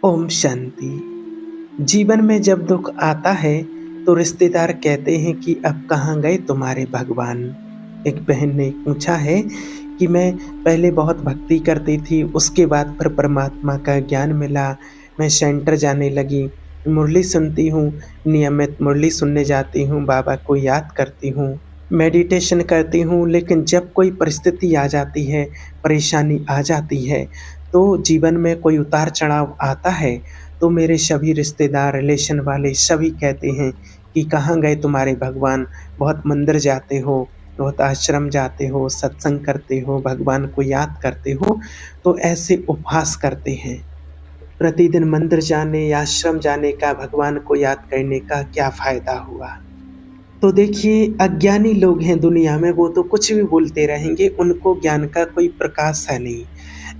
ओम शांति। जीवन में जब दुख आता है तो रिश्तेदार कहते हैं कि अब कहाँ गए तुम्हारे भगवान। एक बहन ने पूछा है कि मैं पहले बहुत भक्ति करती थी, उसके बाद फिर परमात्मा का ज्ञान मिला। मैं सेंटर जाने लगी, मुरली सुनती हूँ, नियमित मुरली सुनने जाती हूँ, बाबा को याद करती हूँ, मेडिटेशन करती हूँ। लेकिन जब कोई परिस्थिति आ जाती है, परेशानी आ जाती है, तो जीवन में कोई उतार चढ़ाव आता है, तो मेरे सभी रिश्तेदार, रिलेशन वाले सभी कहते हैं कि कहाँ गए तुम्हारे भगवान। बहुत मंदिर जाते हो, बहुत आश्रम जाते हो, सत्संग करते हो, भगवान को याद करते हो, तो ऐसे उपहास करते हैं। प्रतिदिन मंदिर जाने या आश्रम जाने का, भगवान को याद करने का क्या फ़ायदा हुआ? तो देखिए, अज्ञानी लोग हैं दुनिया में, वो तो कुछ भी बोलते रहेंगे, उनको ज्ञान का कोई प्रकाश है नहीं।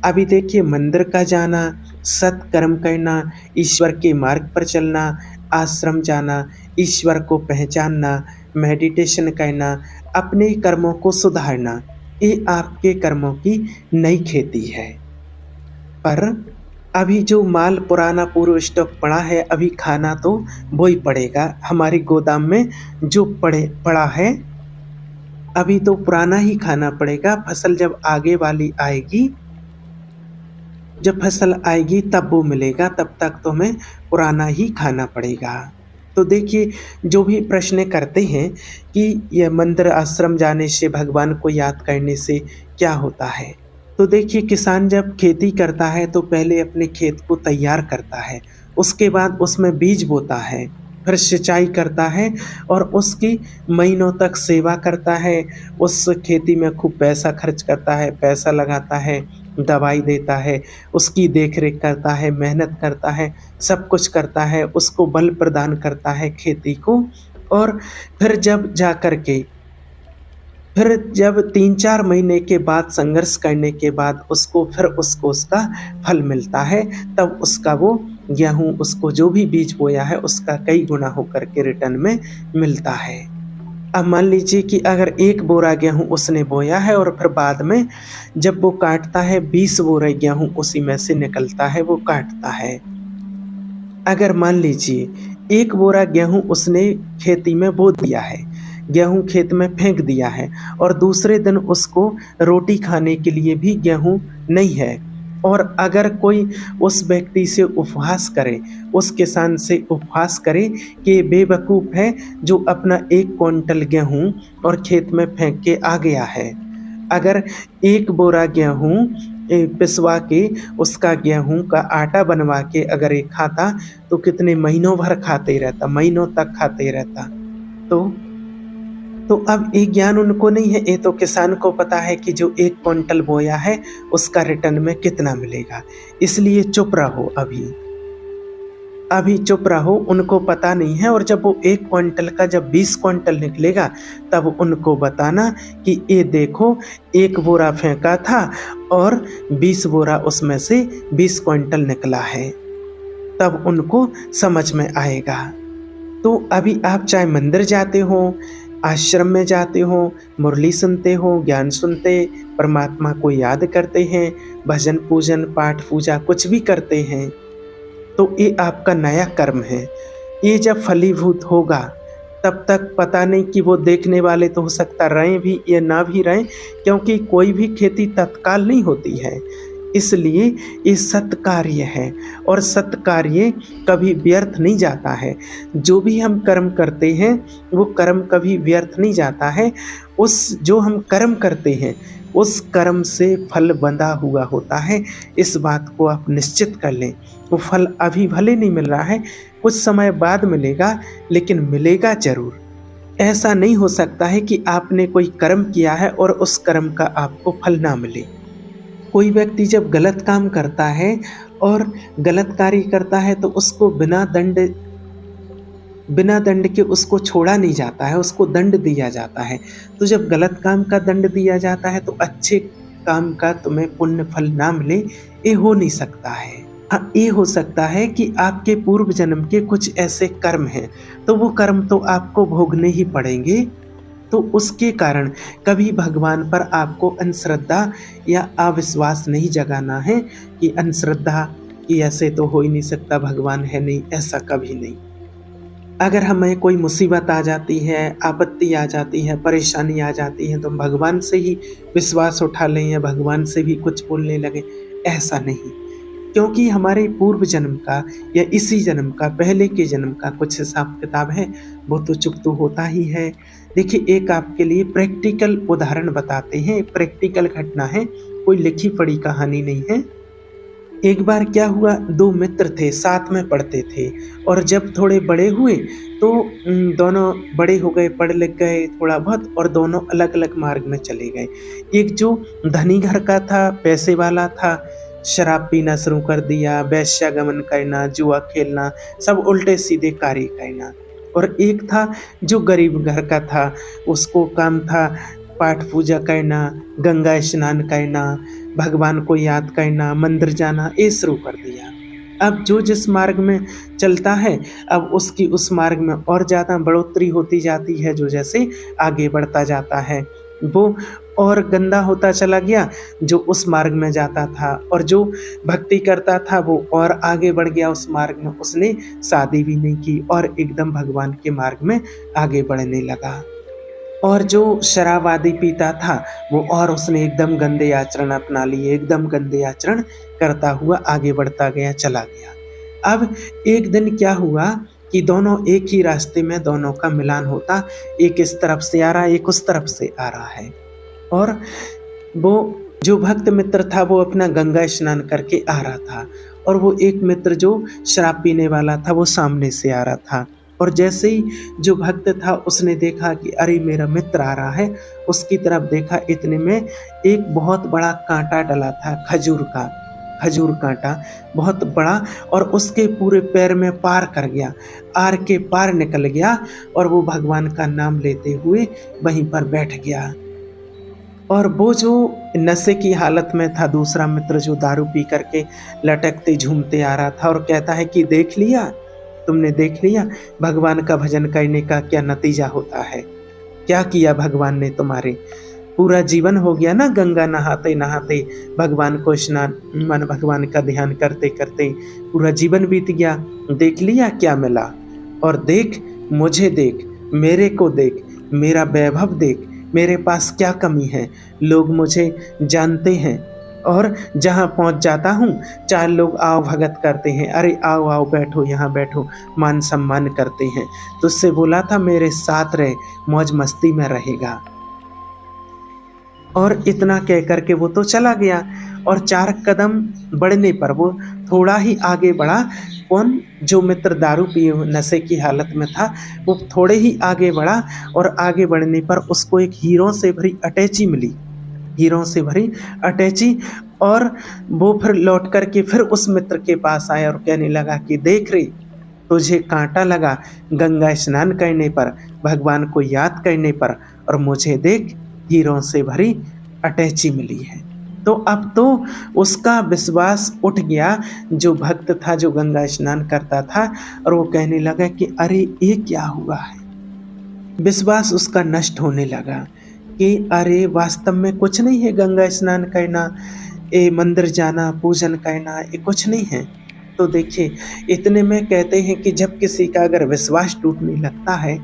अभी देखिए, मंदिर का जाना, सत्कर्म करना, ईश्वर के मार्ग पर चलना, आश्रम जाना, ईश्वर को पहचानना, मेडिटेशन करना, अपने कर्मों को सुधारना, ये आपके कर्मों की नई खेती है। पर अभी जो माल पुराना पूर्व स्टॉक पड़ा है, अभी खाना तो वो ही पड़ेगा। हमारे गोदाम में जो पड़ा है, अभी तो पुराना ही खाना पड़ेगा। फसल जब आगे वाली आएगी, जब फसल आएगी तब वो मिलेगा, तब तक तो हमें पुराना ही खाना पड़ेगा। तो देखिए, जो भी प्रश्न करते हैं कि यह मंदिर आश्रम जाने से, भगवान को याद करने से क्या होता है? तो देखिए, किसान जब खेती करता है तो पहले अपने खेत को तैयार करता है, उसके बाद उसमें बीज बोता है, फिर सिंचाई करता है और उसकी महीनों तक सेवा करता है। उस खेती में खूब पैसा खर्च करता है, पैसा लगाता है, दवाई देता है, उसकी देख-रेख करता है, मेहनत करता है, सब कुछ करता है, उसको बल प्रदान करता है खेती को। और फिर जब 3-4 महीने के बाद संघर्ष करने के बाद उसको उसका फल मिलता है, तब उसका वो गेहूँ, उसको जो भी बीज बोया है उसका कई गुना होकर के रिटर्न में मिलता है। अब मान लीजिए कि अगर 1 बोरा गेहूँ उसने बोया है और फिर बाद में जब वो काटता है, 20 बोरे गेहूँ उसी में से निकलता है, वो काटता है। अगर मान लीजिए 1 बोरा गेहूँ उसने खेती में बो दिया है, गेहूँ खेत में फेंक दिया है और दूसरे दिन उसको रोटी खाने के लिए भी गेहूँ नहीं है, और अगर कोई उस व्यक्ति से उपहास करे, उस किसान से उपहास करे कि ये बेवकूफ़ है जो अपना 1 क्विंटल गेहूँ और खेत में फेंक के आ गया है। अगर 1 बोरा गेहूँ पिसवा के, उसका गेहूँ का आटा बनवा के अगर ये खाता, तो कितने महीनों भर खाते रहता, महीनों तक खाते रहता। तो अब ये ज्ञान उनको नहीं है, ये तो किसान को पता है कि जो 1 क्विंटल बोया है उसका रिटर्न में कितना मिलेगा। इसलिए चुप रहो, अभी चुप रहो, उनको पता नहीं है। और जब वो 1 क्विंटल का जब 20 क्विंटल निकलेगा, तब उनको बताना कि ये देखो, 1 बोरा फेंका था और 20 बोरा उसमें से 20 क्विंटल निकला है, तब उनको समझ में आएगा। तो अभी आप चाहे मंदिर जाते हो, आश्रम में जाते हो, मुरली सुनते हो, ज्ञान सुनते, परमात्मा को याद करते हैं, भजन पूजन पाठ पूजा कुछ भी करते हैं, तो ये आपका नया कर्म है। ये जब फलीभूत होगा, तब तक पता नहीं कि वो देखने वाले तो हो सकता रहें भी या ना भी रहें, क्योंकि कोई भी खेती तत्काल नहीं होती है। इसलिए ये सत्कार्य है और सत्कार्य कभी व्यर्थ नहीं जाता है। जो भी हम कर्म करते हैं, वो कर्म कभी व्यर्थ नहीं जाता है। जो हम कर्म करते हैं, उस कर्म से फल बंधा हुआ होता है। इस बात को आप निश्चित कर लें। वो फल अभी भले नहीं मिल रहा है, कुछ समय बाद मिलेगा, लेकिन मिलेगा ज़रूर। ऐसा नहीं हो सकता है कि आपने कोई कर्म किया है और उस कर्म का आपको फल ना मिले। कोई व्यक्ति जब गलत काम करता है और गलत कार्य करता है, तो उसको बिना दंड के उसको छोड़ा नहीं जाता है, उसको दंड दिया जाता है। तो जब गलत काम का दंड दिया जाता है, तो अच्छे काम का तुम्हें पुण्य फल ना मिले, ये हो नहीं सकता है। हाँ, ये हो सकता है कि आपके पूर्व जन्म के कुछ ऐसे कर्म हैं, तो वो कर्म तो आपको भोगने ही पड़ेंगे। तो उसके कारण कभी भगवान पर आपको अंधश्रद्धा या अविश्वास नहीं जगाना है कि अंधश्रद्धा कि ऐसे तो हो ही नहीं सकता, भगवान है नहीं, ऐसा कभी नहीं। अगर हमें कोई मुसीबत आ जाती है, आपत्ति आ जाती है, परेशानी आ जाती है, तो हम भगवान से ही विश्वास उठा लें या भगवान से भी कुछ बोलने लगें, ऐसा नहीं। क्योंकि हमारे पूर्व जन्म का या इसी जन्म का, पहले के जन्म का कुछ हिसाब-किताब है, वो तो चुप तो होता ही है। देखिए, एक आपके लिए प्रैक्टिकल उदाहरण बताते हैं, प्रैक्टिकल घटना है, कोई लिखी-पढ़ी कहानी नहीं है। एक बार क्या हुआ, 2 मित्र थे, साथ में पढ़ते थे और जब थोड़े बड़े हुए तो दोनों बड़े हो गए, पढ़ लिख गए थोड़ा बहुत और दोनों अलग-अलग मार्ग में चले गए। एक जो धनी घर का था, पैसे वाला था, शराब पीना शुरू कर दिया, वेश्यागमन करना, जुआ खेलना, सब उल्टे-सीधे कार्य करना। और एक था जो गरीब घर का था, उसको काम था पाठ पूजा करना, गंगा स्नान करना, भगवान को याद करना, मंदिर जाना, ये शुरू कर दिया। अब जो जिस मार्ग में चलता है, अब उसकी उस मार्ग में और ज़्यादा बढ़ोतरी होती जाती है, जो जैसे आगे बढ़ता जाता है, वो और गंदा होता चला गया जो उस मार्ग में जाता था, और जो भक्ति करता था वो और आगे बढ़ गया उस मार्ग में, उसने शादी भी नहीं की और एकदम भगवान के मार्ग में आगे बढ़ने लगा। और जो शराब आदि पीता था वो और उसने एकदम गंदे आचरण अपना लिए, एकदम गंदे आचरण करता हुआ आगे बढ़ता गया, चला गया। अब एक दिन क्या हुआ कि दोनों एक ही रास्ते में दोनों का मिलान होता, एक इस तरफ से आ रहा है, एक उस तरफ से आ रहा है। और वो जो भक्त मित्र था वो अपना गंगा स्नान करके आ रहा था और वो एक मित्र जो शराब पीने वाला था वो सामने से आ रहा था। और जैसे ही जो भक्त था उसने देखा कि अरे मेरा मित्र आ रहा है, उसकी तरफ देखा, इतने में एक बहुत बड़ा कांटा डला था, खजूर कांटा बहुत बड़ा, और उसके पूरे पैर में पार कर गया, आर के पार निकल गया और वो भगवान का नाम लेते हुए वहीं पर बैठ गया। और वो जो नशे की हालत में था दूसरा मित्र, जो दारू पी करके लटकते झूमते आ रहा था, और कहता है कि देख लिया, तुमने देख लिया भगवान का भजन करने का क्या नतीजा होता है, क्या किया भगवान ने तुम्हारे, पूरा जीवन हो गया ना गंगा नहाते नहाते, भगवान को स्नान मन भगवान का ध्यान करते करते पूरा जीवन बीत गया, देख लिया क्या मिला। और देख, मुझे देख, मेरे को देख, मेरा वैभव देख, मेरे पास क्या कमी है, लोग मुझे जानते हैं और जहाँ पहुँच जाता हूँ 4 लोग आओ भगत करते हैं, अरे आओ आओ बैठो यहाँ बैठो, मान सम्मान करते हैं। तुझसे बोला था मेरे साथ रहे, मौज मस्ती में रहेगा। और इतना कह कर के वो तो चला गया और 4 कदम बढ़ने पर वो थोड़ा ही आगे बढ़ा। कौन? जो मित्र दारू पिए नशे की हालत में था, वो थोड़े ही आगे बढ़ा और आगे बढ़ने पर उसको एक हीरों से भरी अटैची मिली, हीरों से भरी अटैची। और वो फिर लौट कर के फिर उस मित्र के पास आया और कहने लगा कि देख रे, तुझे कांटा लगा गंगा स्नान करने पर, भगवान को याद करने पर, और मुझे देख हीरों से भरी अटैची मिली है। तो अब तो उसका विश्वास उठ गया, जो भक्त था, जो गंगा स्नान करता था, और वो कहने लगा कि अरे ये क्या हुआ है। विश्वास उसका नष्ट होने लगा कि अरे वास्तव में कुछ नहीं है गंगा स्नान करना, ये मंदिर जाना, पूजन करना, ये कुछ नहीं है। तो देखिए, इतने में कहते हैं कि जब किसी का अगर विश्वास टूटने लगता है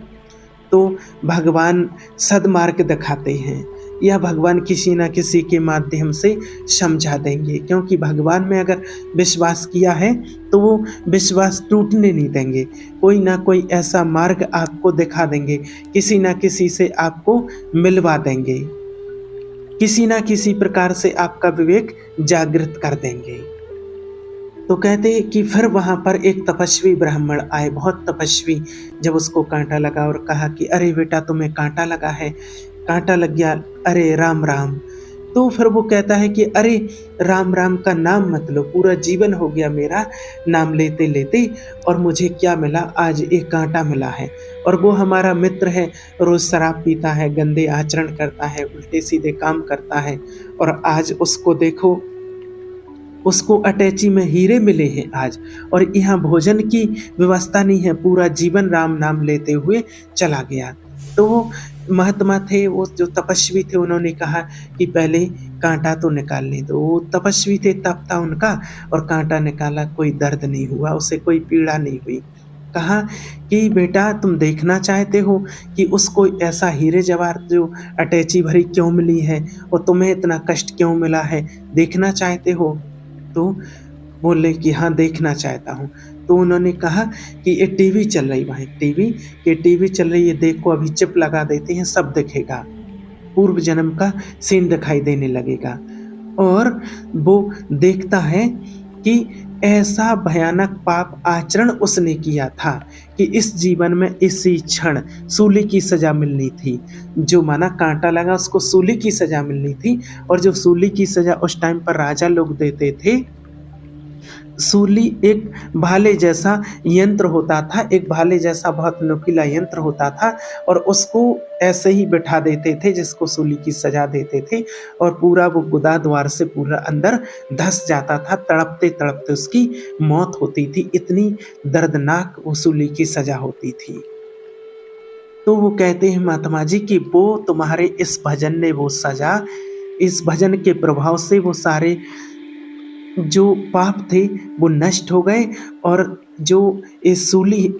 तो भगवान सद्मार्ग दिखाते हैं, या भगवान किसी न किसी के माध्यम से समझा देंगे, क्योंकि भगवान में अगर विश्वास किया है तो वो विश्वास टूटने नहीं देंगे। कोई ना कोई ऐसा मार्ग आपको दिखा देंगे, किसी न किसी से आपको मिलवा देंगे, किसी न किसी प्रकार से आपका विवेक जागृत कर देंगे। तो कहते हैं कि फिर वहाँ पर एक तपस्वी ब्राह्मण आए, बहुत तपस्वी। जब उसको कांटा लगा और कहा कि अरे बेटा तुम्हें कांटा लगा है, कांटा लग गया, अरे राम राम। तो फिर वो कहता है कि अरे राम राम का नाम मत लो, पूरा जीवन हो गया मेरा नाम लेते लेते, और मुझे क्या मिला, आज एक कांटा मिला है। और वो हमारा मित्र है, रोज़ शराब पीता है, गंदे आचरण करता है, उल्टे सीधे काम करता है, और आज उसको देखो, उसको अटैची में हीरे मिले हैं आज, और यहाँ भोजन की व्यवस्था नहीं है, पूरा जीवन राम नाम लेते हुए चला गया। तो वो महात्मा थे, वो जो तपस्वी थे, उन्होंने कहा कि पहले काँटा तो निकालने दो। वो तपस्वी थे, तप था उनका, और काँटा निकाला, कोई दर्द नहीं हुआ, उसे कोई पीड़ा नहीं हुई। कहा कि बेटा तुम देखना चाहते हो कि उसको ऐसा हीरे जवाहर जो अटैची भरी क्यों मिली है और तुम्हें इतना कष्ट क्यों मिला है, देखना चाहते हो? तो बोले कि हाँ, देखना चाहता हूँ। तो उन्होंने कहा कि ये टीवी चल रही भाई, टीवी चल रही है, देखो अभी चिप लगा देते हैं, सब दिखेगा। पूर्व जन्म का सीन दिखाई देने लगेगा। और वो देखता है कि ऐसा भयानक पाप आचरण उसने किया था कि इस जीवन में इसी क्षण सूली की सज़ा मिलनी थी। जो माना काँटा लगा उसको सूली की सज़ा मिलनी थी, और जो सूली की सज़ा उस टाइम पर राजा लोग देते थे, सूली एक भाले जैसा यंत्र होता था, एक भाले जैसा बहुत नुकीला यंत्र होता था, और उसको ऐसे ही बिठा देते थे जिसको सूली की सज़ा देते थे, और पूरा वो गुदा द्वार से पूरा अंदर धँस जाता था, तड़पते-तड़पते उसकी मौत होती थी, इतनी दर्दनाक वो सूली की सज़ा होती थी। तो वो कहते हैं महात्मा जी कि वो तुम्हारे इस भजन ने वो सज़ा, इस भजन के प्रभाव से वो सारे जो पाप थे वो नष्ट हो गए, और जो ये सूली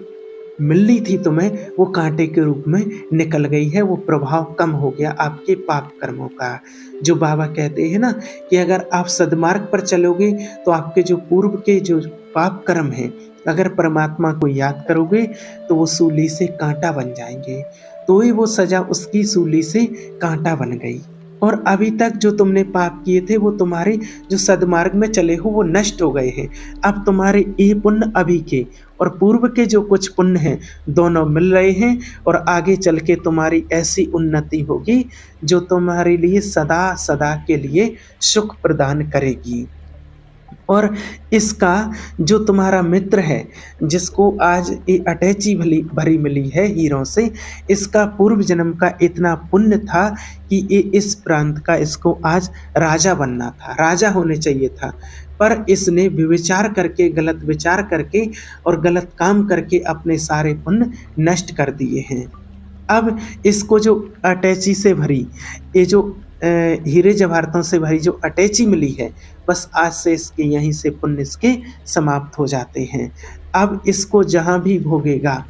मिलनी थी तुम्हें वो कांटे के रूप में निकल गई है, वो प्रभाव कम हो गया आपके पाप कर्मों का। जो बाबा कहते हैं ना कि अगर आप सद्मार्ग पर चलोगे तो आपके जो पूर्व के जो पाप कर्म हैं, अगर परमात्मा को याद करोगे तो वो सूली से कांटा बन जाएंगे। तो ही वो सजा उसकी सूली से कांटा बन गई। और अभी तक जो तुमने पाप किए थे वो तुम्हारे जो सद्मार्ग में चले हो वो नष्ट हो गए हैं। अब तुम्हारे ये पुण्य अभी के और पूर्व के जो कुछ पुण्य हैं दोनों मिल रहे हैं, और आगे चल के तुम्हारी ऐसी उन्नति होगी जो तुम्हारे लिए सदा सदा के लिए सुख प्रदान करेगी। और इसका जो तुम्हारा मित्र है जिसको आज ये अटैची भरी मिली है हीरों से, इसका पूर्व जन्म का इतना पुण्य था कि ये इस प्रांत का इसको आज राजा बनना था, राजा होने चाहिए था, पर इसने विचार करके, गलत विचार करके और गलत काम करके अपने सारे पुण्य नष्ट कर दिए हैं। अब इसको जो अटैची से भरी ये जो हीरे जवाहरातों से भरी जो अटैची मिली है, बस आज से इसके यहीं से पुण्य इसके समाप्त हो जाते हैं। अब इसको जहाँ भी भोगेगा,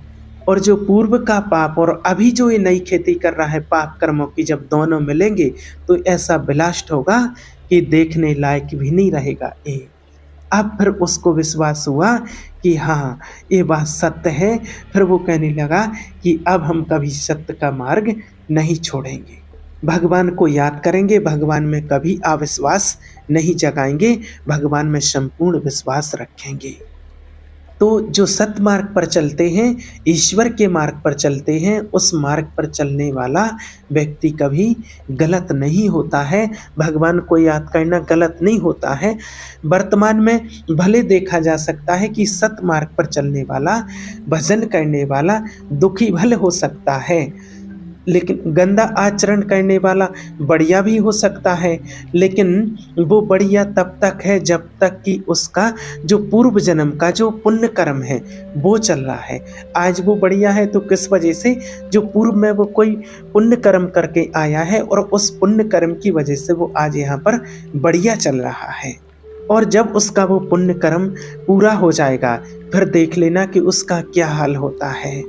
और जो पूर्व का पाप और अभी जो ये नई खेती कर रहा है पाप कर्मों की, जब दोनों मिलेंगे तो ऐसा ब्लास्ट होगा कि देखने लायक भी नहीं रहेगा ये। अब फिर उसको विश्वास हुआ कि हाँ ये बात सत्य है। फिर वो कहने लगा कि अब हम कभी सत्य का मार्ग नहीं छोड़ेंगे, भगवान को याद करेंगे, भगवान में कभी अविश्वास नहीं जगाएंगे, भगवान में संपूर्ण विश्वास रखेंगे। तो जो सत्य मार्ग पर चलते हैं, ईश्वर के मार्ग पर चलते हैं, उस मार्ग पर चलने वाला व्यक्ति कभी गलत नहीं होता है। भगवान को याद करना गलत नहीं होता है। वर्तमान में भले देखा जा सकता है कि सत्य मार्ग पर चलने वाला, भजन करने वाला दुखी भले हो सकता है, लेकिन गंदा आचरण करने वाला बढ़िया भी हो सकता है, लेकिन वो बढ़िया तब तक है जब तक कि उसका जो पूर्व जन्म का जो पुण्य कर्म है वो चल रहा है। आज वो बढ़िया है तो किस वजह से, जो पूर्व में वो कोई पुण्य कर्म करके आया है, और उस पुण्य कर्म की वजह से वो आज यहाँ पर बढ़िया चल रहा है। और जब उसका वो पुण्य कर्म पूरा हो जाएगा, फिर देख लेना कि उसका क्या हाल होता है।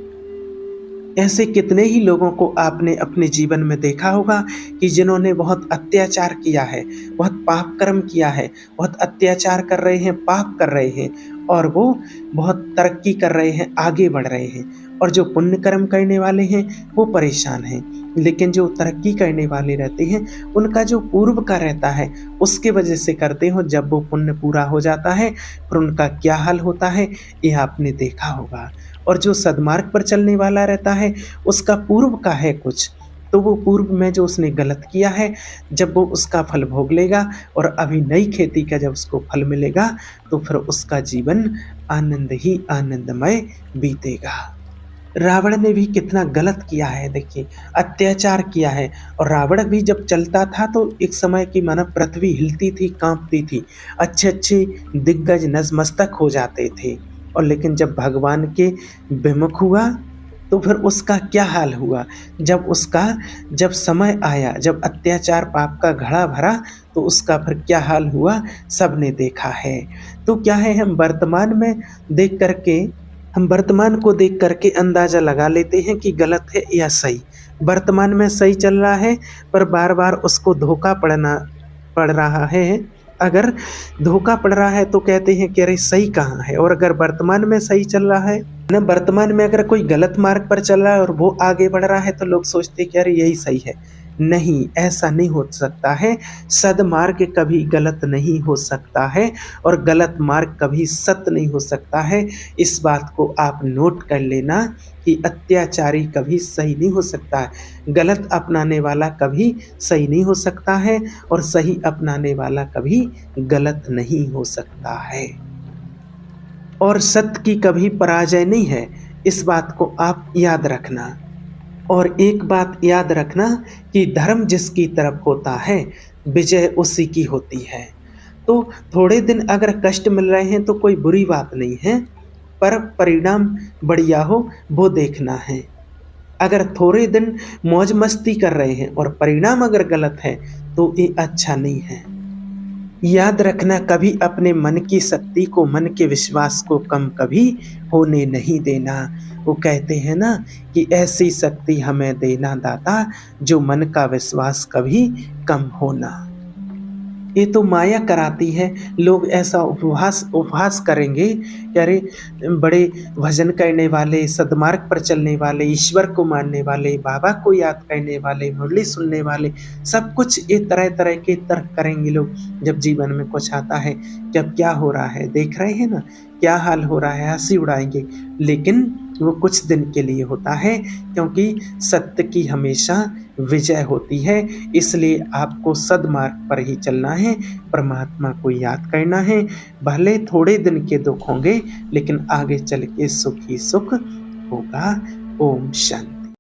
ऐसे कितने ही लोगों को आपने अपने जीवन में देखा होगा कि जिन्होंने बहुत अत्याचार किया है, बहुत पाप कर्म किया है, बहुत अत्याचार कर रहे हैं, पाप कर रहे हैं, और वो बहुत तरक्की कर रहे हैं, आगे बढ़ रहे हैं, और जो पुण्य कर्म करने वाले हैं वो परेशान हैं। लेकिन जो तरक्की करने वाले रहते हैं उनका जो पूर्व का रहता है उसके वजह से करते हो, जब वो पुण्य पूरा हो जाता है फिर उनका क्या हाल होता है ये आपने देखा होगा। और जो सद्मार्ग पर चलने वाला रहता है उसका पूर्व का है कुछ, तो वो पूर्व में जो उसने गलत किया है, जब वो उसका फल भोग लेगा और अभी नई खेती का जब उसको फल मिलेगा तो फिर उसका जीवन आनंद ही आनंदमय बीतेगा। रावण ने भी कितना गलत किया है, देखिए अत्याचार किया है। और रावण भी जब चलता था तो एक समय की मानो पृथ्वी हिलती थी, कांपती थी, अच्छे अच्छे दिग्गज नतमस्तक हो जाते थे। और लेकिन जब भगवान के विमुख हुआ तो फिर उसका क्या हाल हुआ? जब समय आया, जब अत्याचार पाप का घड़ा भरा, तो उसका फिर क्या हाल हुआ सबने देखा है। तो क्या है, हम वर्तमान को देख कर के अंदाज़ा लगा लेते हैं कि गलत है या सही। वर्तमान में सही चल रहा है, पर बार-बार उसको धोखा पड़ रहा है। अगर धोखा पड़ रहा है तो कहते हैं कि अरे सही कहाँ है? और अगर वर्तमान में सही चल रहा है ना, वर्तमान में अगर कोई गलत मार्ग पर चल रहा है और वो आगे बढ़ रहा है, तो लोग सोचते हैं कि अरे यही सही है। नहीं, ऐसा नहीं हो सकता है। सद्मार्ग कभी गलत नहीं हो सकता है और गलत मार्ग कभी सत्य नहीं हो सकता है। इस बात को आप नोट कर लेना कि अत्याचारी कभी सही नहीं हो सकता है। गलत अपनाने वाला कभी सही नहीं हो सकता है और सही अपनाने वाला कभी गलत नहीं हो सकता है। और सत्य की कभी पराजय नहीं है, इस बात को आप याद रखना। और एक बात याद रखना कि धर्म जिसकी तरफ होता है, विजय उसी की होती है। तो थोड़े दिन अगर कष्ट मिल रहे हैं तो कोई बुरी बात नहीं है, पर परिणाम बढ़िया हो वो देखना है। अगर थोड़े दिन मौज मस्ती कर रहे हैं और परिणाम अगर गलत है, तो ये अच्छा नहीं है। याद रखना, कभी अपने मन की शक्ति को, मन के विश्वास को कम कभी होने नहीं देना। वो कहते हैं ना कि ऐसी शक्ति हमें देना दाता, जो मन का विश्वास कभी कम होना। ये तो माया कराती है। लोग ऐसा उपहास उपहास करेंगे कि अरे बड़े भजन करने वाले, सद्मार्ग पर चलने वाले, ईश्वर को मानने वाले, बाबा को याद करने वाले, मुरली सुनने वाले, सब कुछ ये तरह-तरह के तर्क करेंगे लोग। जब जीवन में कुछ आता है कि अब क्या हो रहा है, देख रहे हैं ना, क्या हाल हो रहा है, हँसी उड़ाएँगे। लेकिन वो कुछ दिन के लिए होता है, क्योंकि सत्य की हमेशा विजय होती है। इसलिए आपको सद्मार्ग पर ही चलना है, परमात्मा को याद करना है। भले थोड़े दिन के दुख होंगे, लेकिन आगे चल के सुख ही सुख होगा। ओम शांति।